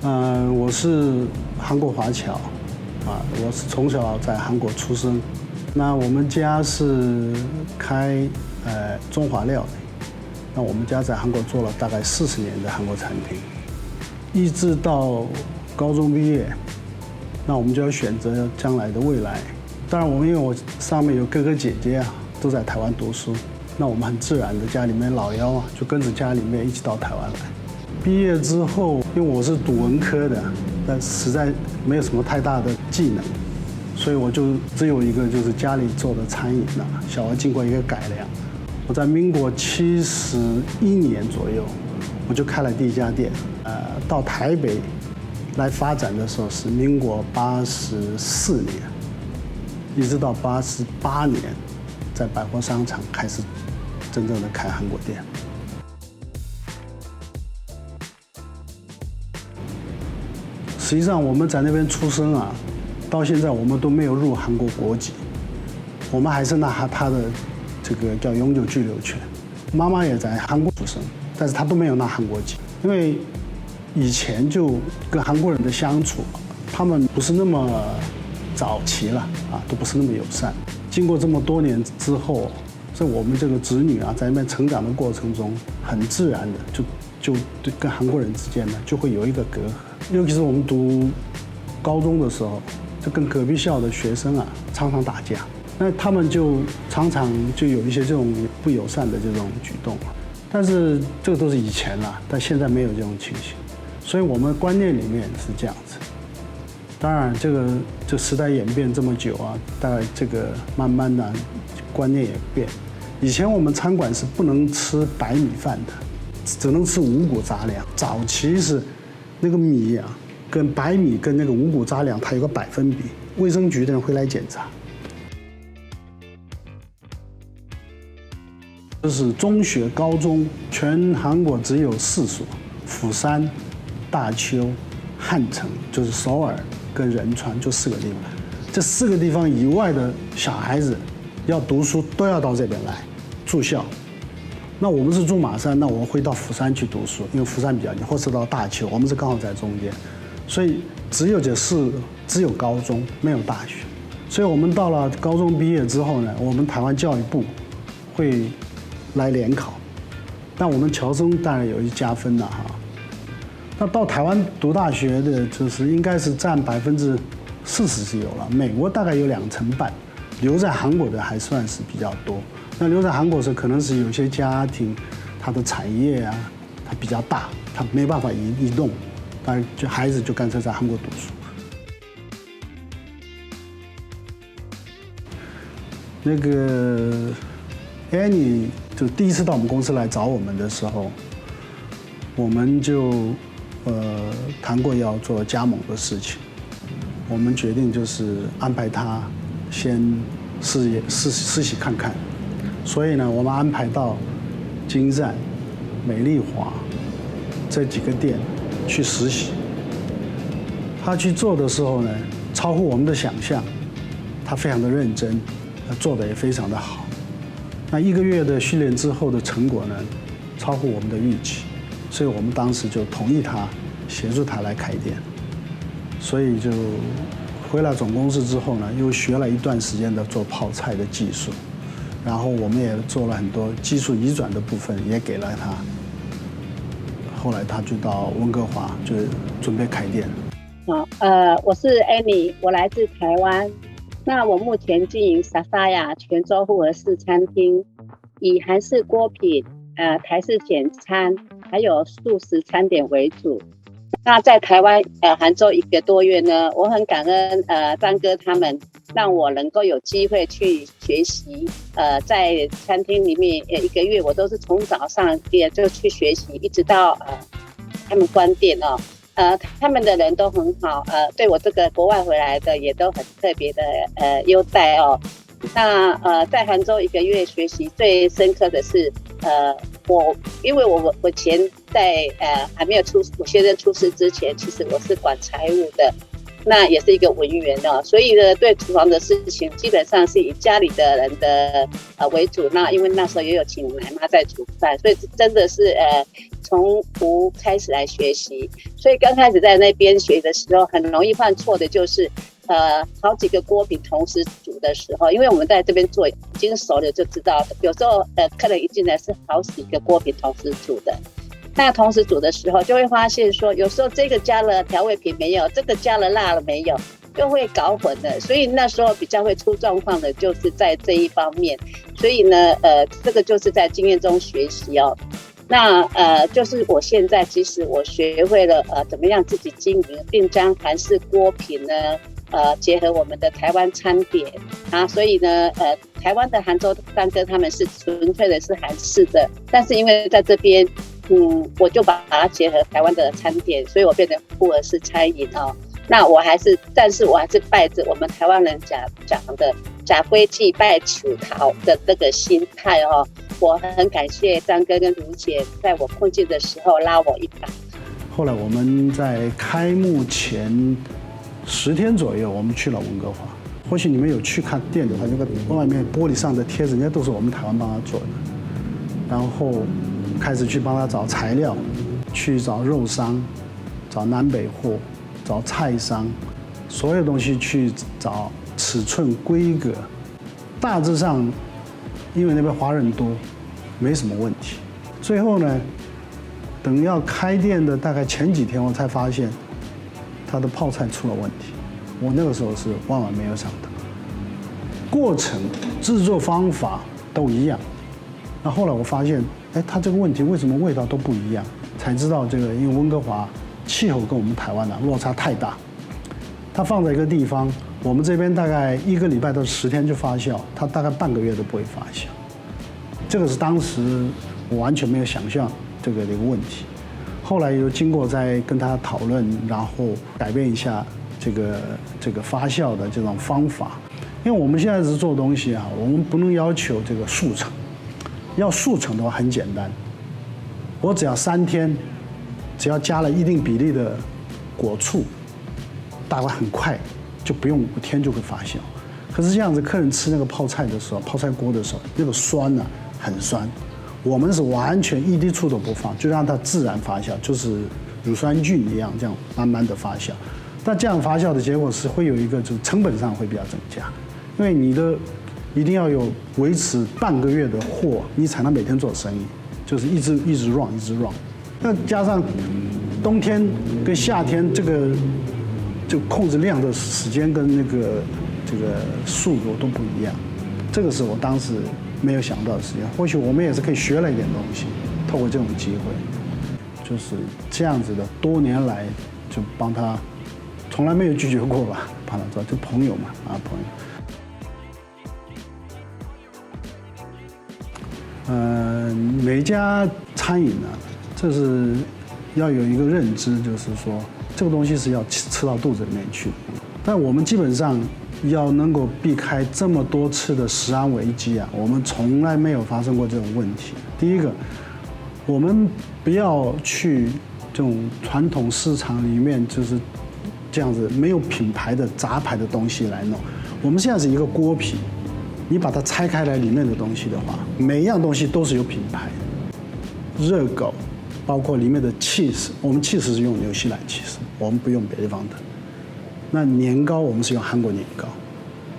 我是韩国华侨，我是从小在韩国出生。那我们家是开中华料理，那我们家在韩国做了大概40年的韩国餐厅，一直到高中毕业，那我们就要选择将来的未来。当然，因为我上面有哥哥姐姐都在台湾读书，那我们很自然的家里面老幺就跟着家里面一起到台湾来。毕业之后，因为我是读文科的，但实在没有什么太大的技能，所以我就只有一个就是家里做的餐饮小而经过一个改良。我在民国71年左右，我就开了第一家店。到台北来发展的时候是民国84年，一直到88年，在百货商场开始真正的开韩国店。实际上我们在那边出生到现在我们都没有入韩国国籍，我们还是拿他的这个叫永久居留权。妈妈也在韩国出生，但是她都没有拿韩国籍，因为以前就跟韩国人的相处，他们不是那么早期了都不是那么友善。经过这么多年之后，所以我们这个子女在那边成长的过程中，很自然的就跟韩国人之间呢就会有一个隔阂。尤其是我们读高中的时候，就跟隔壁校的学生常常打架，那他们就常常就有一些这种不友善的这种举动。但是这个都是以前了，但现在没有这种情形，所以我们观念里面是这样子。当然，这时代演变这么久大概这个慢慢的观念也变。以前我们餐馆是不能吃白米饭的，只能吃五谷杂粮。早期是那个米跟白米跟那个五谷杂粮它有个百分比，卫生局的人会来检查。就是中学、高中，全韩国只有4所：釜山、大邱、汉城，就是首尔跟仁川，就4个地方。这4个地方以外的小孩子要读书都要到这边来住校。那我们是住马山，那我会到釜山去读书，因为釜山比较近，或是到大邱，我们是刚好在中间，所以只有高中，没有大学。所以我们到了高中毕业之后呢，我们台湾教育部会来联考，但我们侨生当然有一加分了那到台湾读大学的，就是应该是占40%是有了，美国大概有2成半，留在韩国的还算是比较多。那留在韩国时可能是有些家庭，他的产业它比较大，他没办法移动，当然就孩子就干脆在韩国读书。那个 Annie 就第一次到我们公司来找我们的时候，我们就谈过要做加盟的事情，我们决定就是安排他先实习看看。所以呢，我们安排到金站、美丽华这几个店去实习。他去做的时候呢，超乎我们的想象，他非常的认真，做的也非常的好。那1个月的训练之后的成果呢，超乎我们的预期，所以我们当时就同意他协助他来开店。所以就回来总公司之后呢，又学了一段时间的做泡菜的技术。然后我们也做了很多技术移转的部分，也给了他。后来他就到温哥华，就准备开店。我是 Annie， 我来自台湾。那我目前经营萨萨亚泉州复合式餐厅，以韩式锅品、台式简餐，还有素食餐点为主。那在台湾杭州1个多月呢，我很感恩张哥他们让我能够有机会去学习。在餐厅里面1个月，我都是从早上也就去学习，一直到他们关店他们的人都很好，对我这个国外回来的也都很特别的优待那在杭州1个月学习最深刻的是因为我前在还没有我学生出师之前，其实我是管财务的，那也是一个文员所以呢，对厨房的事情基本上是以家里的人的为主。那因为那时候也有请奶妈在煮饭，所以真的是从无开始来学习，所以刚开始在那边学的时候，很容易犯错的就是，好几个锅品同时煮的时候，因为我们在这边做已经熟了就知道，有时候客人一进来是好几个锅品同时煮的。那同时煮的时候，就会发现说，有时候这个加了调味品没有，这个加了辣了没有，就会搞混了。所以那时候比较会出状况的，就是在这一方面。所以呢，这个就是在经验中学习哦。那就是我现在其实我学会了怎么样自己经营，并将韩式锅品呢结合我们的台湾餐点啊，所以呢台湾的杭州三哥他们是纯粹的是韩式的，但是因为在这边我就把它结合台湾的餐点，所以我变成复合式餐饮哦。那但是我还是拜着我们台湾人讲的假规矩拜求桃的那个心态哦。我很感谢张哥跟卢姐在我困境的时候拉我一把。后来我们在开幕前10天左右，我们去了温哥华。或许你们有去看店的话，那个外面玻璃上的贴纸，人家都是我们台湾帮他做的。然后开始去帮他找材料，去找肉商，找南北货，找菜商，所有东西去找尺寸规格，大致上。因为那边华人多，没什么问题。最后呢，等要开店的大概前几天，我才发现他的泡菜出了问题。我那个时候是万万没有想到，过程、制作方法都一样。那后来我发现，他这个问题为什么味道都不一样？才知道这个，因为温哥华气候跟我们台湾落差太大，它放在一个地方。我们这边大概1个礼拜到10天就发酵，它大概半个月都不会发酵。这个是当时我完全没有想象这个的一个问题。后来又经过再跟他讨论，然后改变一下这个发酵的这种方法。因为我们现在是做东西啊，我们不能要求这个速成，要速成的话很简单，我只要3天，只要加了一定比例的果醋，大概很快。就不用5天就会发酵，可是这样子，客人吃那个泡菜的时候，泡菜锅的时候，那个酸很酸。我们是完全一滴醋都不放，就让它自然发酵，就是乳酸菌一样，这样慢慢的发酵。但这样发酵的结果是会有一个，就是成本上会比较增加，因为你的一定要有维持半个月的货，你才能每天做生意，就是一直 run。那加上冬天跟夏天这个。就控制量的时间跟这个速度都不一样，这个是我当时没有想到的事情。或许我们也是可以学了一点东西，透过这种机会，就是这样子的，多年来就帮他，从来没有拒绝过吧，帮他做，就朋友嘛，朋友。每一家餐饮呢，这是要有一个认知，就是说。这个东西是要吃到肚子里面去，但我们基本上要能够避开这么多次的食安危机啊，我们从来没有发生过这种问题。第一个，我们不要去这种传统市场里面就是这样子没有品牌的杂牌的东西来弄。我们现在是一个锅皮，你把它拆开来里面的东西的话，每一样东西都是有品牌的，热狗。包括里面的 cheese， 我们 cheese 是用纽西兰 cheese， 我们不用别地方的。那年糕我们是用韩国年糕，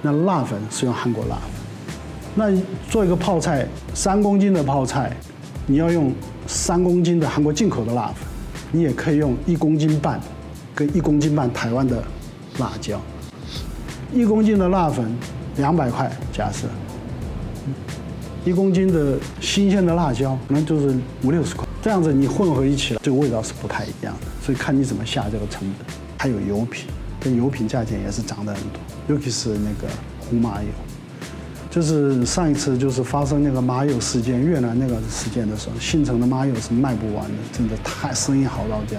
那辣粉是用韩国辣粉。那做一个泡菜，3公斤的泡菜，你要用3公斤的韩国进口的辣粉，你也可以用1公斤半，跟1公斤半台湾的辣椒。1公斤的辣粉200块，假设，1公斤的新鲜的辣椒，可能就是50-60块。这样子你混合一起来，这个味道是不太一样的，所以看你怎么下这个成本。还有油品，这油品价钱也是涨得很多，尤其是那个胡麻油。就是上一次就是发生那个麻油事件，越南那个事件的时候，新城的麻油是卖不完的，真的太生意好到家。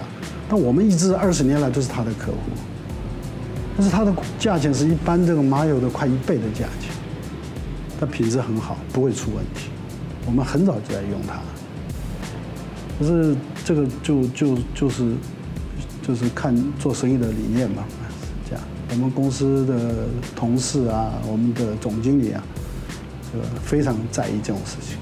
但我们一直20年来都是他的客户，但是它的价钱是一般这个麻油的快1倍的价钱，它品质很好，不会出问题。我们很早就在用它。可是这个就是看做生意的理念嘛，这样。我们公司的同事啊，我们的总经理啊，非常在意这种事情。